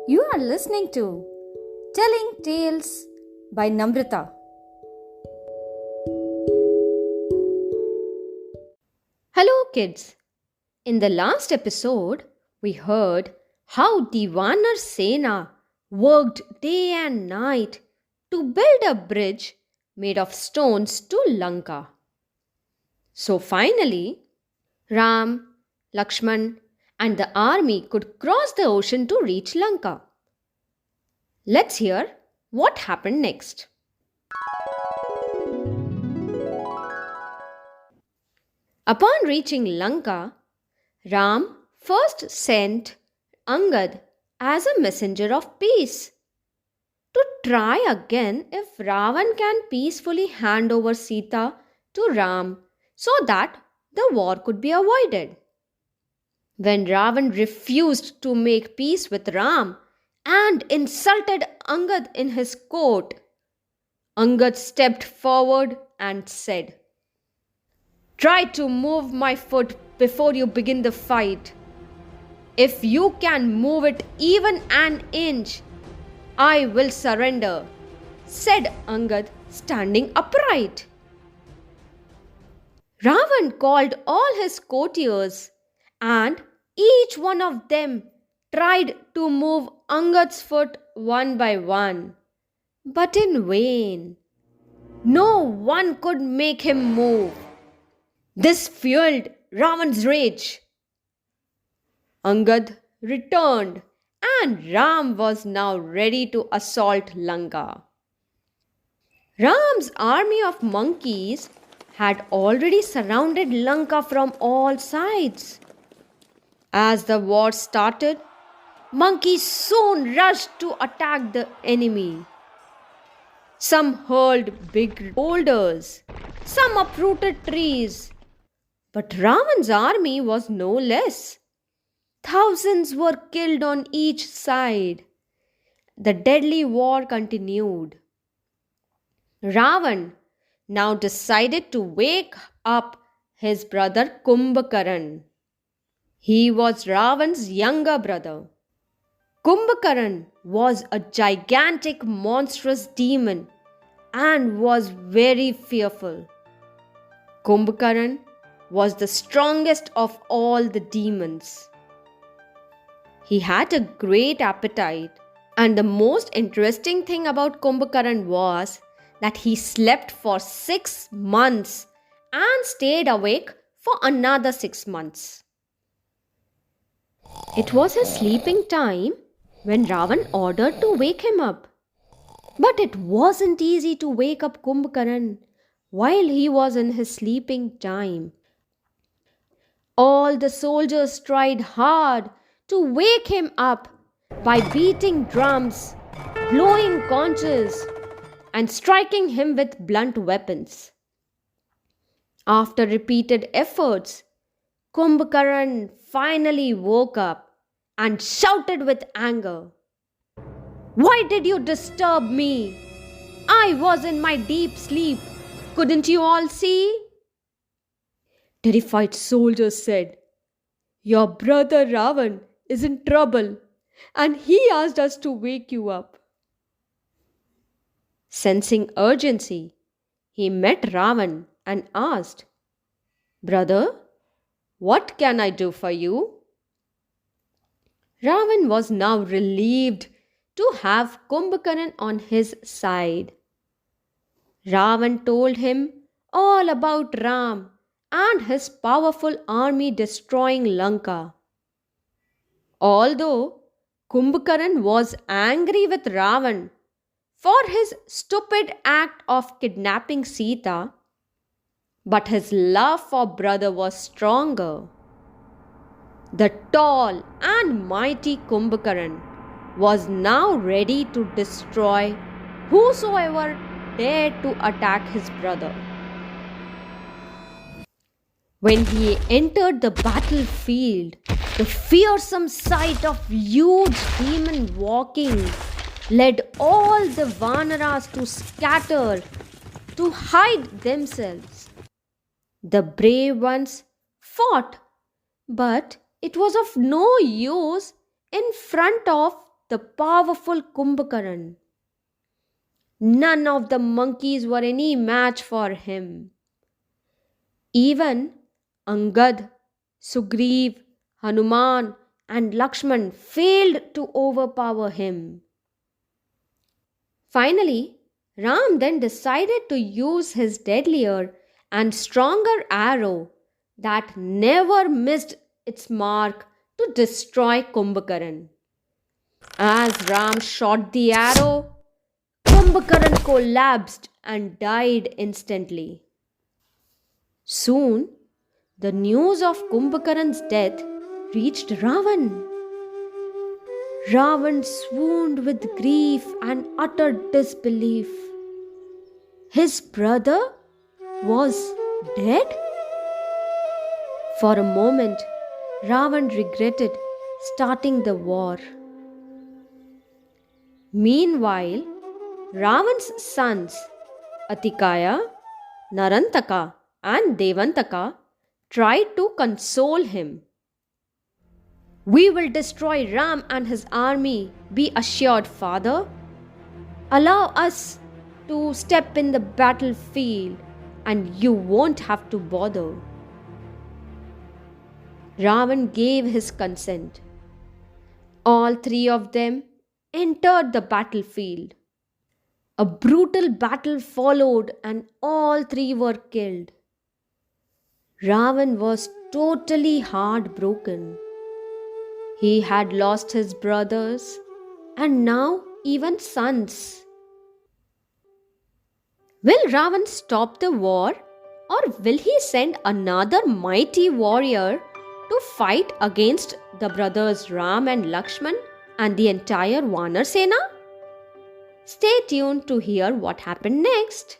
You are listening to Telling Tales by Namrata. Hello, kids. In the last episode, we heard how the vanar sena worked day and night to build a bridge made of stones to Lanka. So finally, Ram, Lakshman, and the army could cross the ocean to reach Lanka. Let's hear what happened next. Upon reaching Lanka, Ram first sent Angad as a messenger of peace to try again if Ravan can peacefully hand over Sita to Ram so that the war could be avoided. When Ravan refused to make peace with Ram and insulted Angad in his court, Angad stepped forward and said, "Try to move my foot before you begin the fight. If you can move it even an inch, I will surrender," said Angad, standing upright. Ravan called all his courtiers, and each one of them tried to move Angad's foot one by one, but in vain. No one could make him move. This fueled Ravan's rage. Angad returned, and Ram was now ready to assault Lanka. Ram's army of monkeys had already surrounded Lanka from all sides. As the war started, monkeys soon rushed to attack the enemy. Some hurled big boulders, some uprooted trees. But Ravan's army was no less. Thousands were killed on each side. The deadly war continued. Ravan now decided to wake up his brother Kumbhakaran. He was Ravan's younger brother. Kumbhakaran was a gigantic, monstrous demon and was very fearful. Kumbhakaran was the strongest of all the demons. He had a great appetite, and the most interesting thing about Kumbhakaran was that he slept for 6 months and stayed awake for another 6 months. It was his sleeping time when Ravan ordered to wake him up. But it wasn't easy to wake up Kumbhakaran while he was in his sleeping time. All the soldiers tried hard to wake him up by beating drums, blowing conches, and striking him with blunt weapons. After repeated efforts, Kumbhakaran finally woke up and shouted with anger, "Why did you disturb me? I was in my deep sleep. Couldn't you all see?" Terrified soldiers said, "Your brother Ravan is in trouble and he asked us to wake you up." Sensing urgency, he met Ravan and asked, "Brother, what can I do for you?" Ravan was now relieved to have Kumbhakaran on his side. Ravan told him all about Ram and his powerful army destroying Lanka. Although Kumbhakaran was angry with Ravan for his stupid act of kidnapping Sita, but his love for brother was stronger. The tall and mighty Kumbhakaran was now ready to destroy whosoever dared to attack his brother. When he entered the battlefield, the fearsome sight of huge demon walking led all the vanaras to scatter, to hide themselves. The brave ones fought, but it was of no use in front of the powerful Kumbhakaran. None of the monkeys were any match for him. Even Angad, Sugriv, Hanuman, and Lakshman failed to overpower him. Finally, Ram then decided to use his deadlier and stronger arrow that never missed its mark to destroy Kumbhakaran. As Ram shot the arrow, Kumbhakaran collapsed and died instantly. Soon, the news of Kumbhakaran's death reached Ravan. Ravan swooned with grief and utter disbelief. His brother was dead? For a moment, Ravan regretted starting the war. Meanwhile, Ravan's sons, Atikaya, Narantaka, and Devantaka tried to console him. "We will destroy Ram and his army, be assured, father. Allow us to step in the battlefield and you won't have to bother." Ravan gave his consent. All three of them entered the battlefield. A brutal battle followed and all three were killed. Ravan was totally heartbroken. He had lost his brothers and now even sons. Will Ravan stop the war, or will he send another mighty warrior to fight against the brothers Ram and Lakshman and the entire Vanar sena? Stay tuned to hear what happened next.